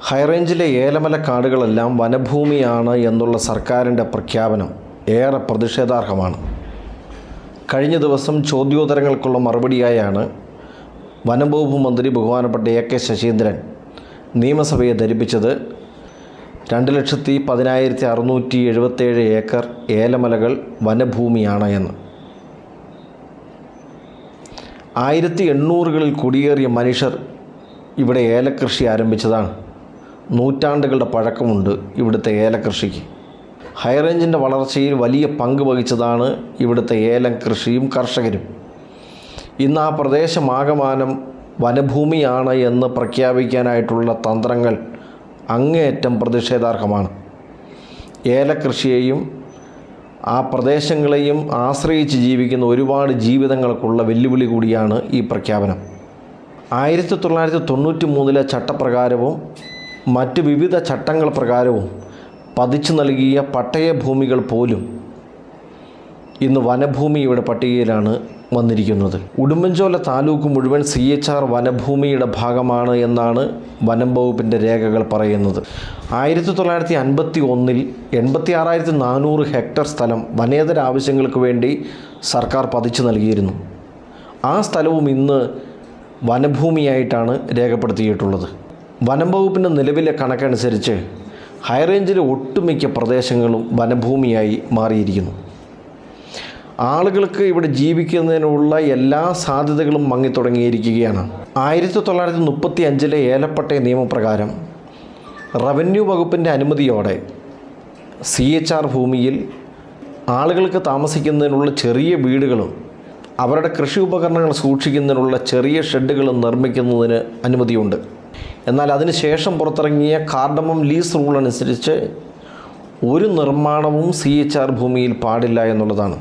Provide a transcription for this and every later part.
ഹൈറേഞ്ചിലെ ഏലമല കാടുകളെല്ലാം വനഭൂമിയാണ് എന്നുള്ള സർക്കാരിൻ്റെ പ്രഖ്യാപനം ഏറെ പ്രതിഷേധാർഹമാണ്. കഴിഞ്ഞ ദിവസം ചോദ്യോത്തരങ്ങൾക്കുള്ള മറുപടിയായാണ് വനം വകുപ്പ് മന്ത്രി ബഹുമാനപ്പെട്ട AK ശശീന്ദ്രൻ നിയമസഭയെ ധരിപ്പിച്ചത് 2,10,677 ഏക്കർ ഏലമലകൾ വനഭൂമിയാണ് എന്ന്. 1800കളിൽ കുടിയേറിയ മനുഷ്യർ ഇവിടെ ഏലകൃഷി ആരംഭിച്ചതാണ്. നൂറ്റാണ്ടുകളുടെ പഴക്കമുണ്ട് ഇവിടുത്തെ ഏലകൃഷിക്ക്. ഹൈറേഞ്ചിൻ്റെ വളർച്ചയിൽ വലിയ പങ്ക് വഹിച്ചതാണ് ഇവിടുത്തെ ഏലം കൃഷിയും കർഷകരും. ഇന്ന് ആ പ്രദേശമാകമാനം വനഭൂമിയാണ് എന്ന് പ്രഖ്യാപിക്കാനായിട്ടുള്ള തന്ത്രങ്ങൾ അങ്ങേയറ്റം പ്രതിഷേധാർഹമാണ്. ഏലകൃഷിയെയും ആ പ്രദേശങ്ങളെയും ആശ്രയിച്ച് ജീവിക്കുന്ന ഒരുപാട് ജീവിതങ്ങൾക്കുള്ള വെല്ലുവിളി കൂടിയാണ് ഈ പ്രഖ്യാപനം. 1993 ചട്ടപ്രകാരവും മറ്റ് വിവിധ ചട്ടങ്ങൾ പ്രകാരവും പതിച്ചു നൽകിയ പട്ടയഭൂമികൾ പോലും ഇന്ന് വനഭൂമിയുടെ പട്ടികയിലാണ് വന്നിരിക്കുന്നത്. ഉടുമ്പൻചോല താലൂക്ക് മുഴുവൻ CHR വനഭൂമിയുടെ ഭാഗമാണ് എന്നാണ് വനം വകുപ്പിൻ്റെ രേഖകൾ പറയുന്നത്. 1951 86,400 ഹെക്ടർ സ്ഥലം വനേതര ആവശ്യങ്ങൾക്ക് വേണ്ടി സർക്കാർ പതിച്ചു നൽകിയിരുന്നു. ആ സ്ഥലവും ഇന്ന് വനഭൂമിയായിട്ടാണ് രേഖപ്പെടുത്തിയിട്ടുള്ളത്. വനം വകുപ്പിൻ്റെ നിലവിലെ കണക്കനുസരിച്ച് ഹൈറേഞ്ചിലെ ഒട്ടുമിക്ക പ്രദേശങ്ങളും വനഭൂമിയായി മാറിയിരിക്കുന്നു. ആളുകൾക്ക് ഇവിടെ ജീവിക്കുന്നതിനുള്ള എല്ലാ സാധ്യതകളും മങ്ങിത്തുടങ്ങിയിരിക്കുകയാണ്. 1935 ഏലപ്പട്ടയ നിയമപ്രകാരം റവന്യൂ വകുപ്പിൻ്റെ അനുമതിയോടെ CHR ഭൂമിയിൽ ആളുകൾക്ക് താമസിക്കുന്നതിനുള്ള ചെറിയ വീടുകളും അവരുടെ കൃഷി ഉപകരണങ്ങൾ സൂക്ഷിക്കുന്നതിനുള്ള ചെറിയ ഷെഡുകളും നിർമ്മിക്കുന്നതിന് അനുമതിയുണ്ട്. എന്നാൽ അതിനുശേഷം പുറത്തിറങ്ങിയ കാർഡമം ലീസ് റൂൾ അനുസരിച്ച് ഒരു നിർമ്മാണവും CHR ഭൂമിയിൽ പാടില്ല എന്നുള്ളതാണ്.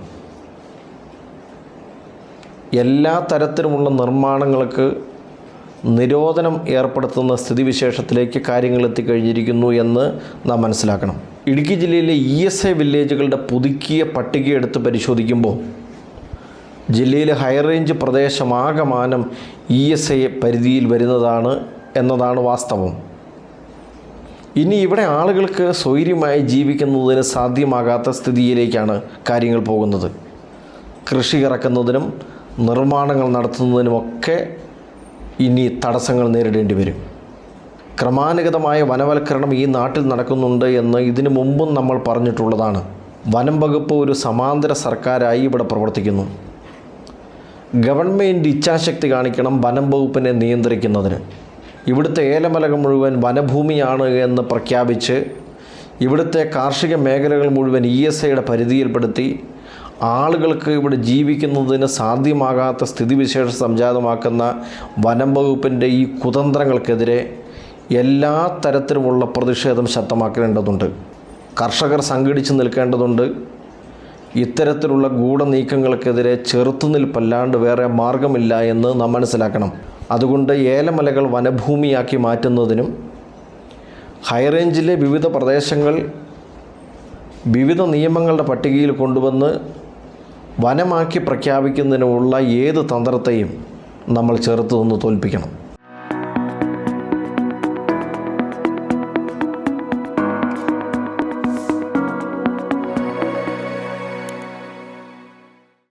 എല്ലാ തരത്തിലുമുള്ള നിർമ്മാണങ്ങൾക്ക് നിരോധനം ഏർപ്പെടുത്തുന്ന സ്ഥിതിവിശേഷത്തിലേക്ക് കാര്യങ്ങൾ എത്തിക്കഴിഞ്ഞിരിക്കുന്നു എന്ന് നാം മനസ്സിലാക്കണം. ഇടുക്കി ജില്ലയിലെ ESI വില്ലേജുകളുടെ പുതുക്കിയ പട്ടിക എടുത്ത് പരിശോധിക്കുമ്പോൾ ജില്ലയിലെ ഹൈറേഞ്ച് പ്രദേശമാകമാനം ESI പരിധിയിൽ വരുന്നതാണ് എന്നതാണ് വാസ്തവം. ഇനി ഇവിടെ ആളുകൾക്ക് സ്വൈര്യമായി ജീവിക്കുന്നതിന് സാധ്യമാകാത്ത സ്ഥിതിയിലേക്കാണ് കാര്യങ്ങൾ പോകുന്നത്. കൃഷി ഇറക്കുന്നതിനും നിർമ്മാണങ്ങൾ നടത്തുന്നതിനുമൊക്കെ ഇനി തടസ്സങ്ങൾ നേരിടേണ്ടി വരും. ക്രമാനുഗതമായ വനവൽക്കരണം ഈ നാട്ടിൽ നടക്കുന്നുണ്ട് എന്ന് ഇതിനു മുമ്പും നമ്മൾ പറഞ്ഞിട്ടുള്ളതാണ്. വനം വകുപ്പ് ഒരു സമാന്തര സർക്കാരായി ഇവിടെ പ്രവർത്തിക്കുന്നു. ഗവൺമെൻറ് ഇച്ഛാശക്തി കാണിക്കണം വനം വകുപ്പിനെ നിയന്ത്രിക്കുന്നതിന്. ഇവിടുത്തെ ഏലമലകൾ മുഴുവൻ വനഭൂമിയാണ് എന്ന് പ്രഖ്യാപിച്ച് ഇവിടുത്തെ കാർഷിക മേഖലകൾ മുഴുവൻ ESIയുടെ പരിധിയിൽപ്പെടുത്തി ആളുകൾക്ക് ഇവിടെ ജീവിക്കുന്നതിന് സാധ്യമാകാത്ത സ്ഥിതിവിശേഷം സംജാതമാക്കുന്ന വനം വകുപ്പിൻ്റെ ഈ കുതന്ത്രങ്ങൾക്കെതിരെ എല്ലാ തരത്തിലുമുള്ള പ്രതിഷേധം ശക്തമാക്കേണ്ടതുണ്ട്. കർഷകർ സംഘടിച്ച് നിൽക്കേണ്ടതുണ്ട്. ഇത്തരത്തിലുള്ള ഗൂഢനീക്കങ്ങൾക്കെതിരെ ചെറുത്തുനിൽപ്പല്ലാണ്ട് വേറെ മാർഗമില്ല എന്ന് നാം മനസ്സിലാക്കണം. അതുകൊണ്ട് ഏലമലകൾ വനഭൂമിയാക്കി മാറ്റുന്നതിനും ഹൈറേഞ്ചിലെ വിവിധ പ്രദേശങ്ങൾ വിവിധ നിയമങ്ങളുടെ പട്ടികയിൽ കൊണ്ടുവന്ന് വനമാക്കി പ്രഖ്യാപിക്കുന്നതിനുമുള്ള ഏത് തന്ത്രത്തെയും നമ്മൾ ചെറുത്തു നിന്ന് തോൽപ്പിക്കണം.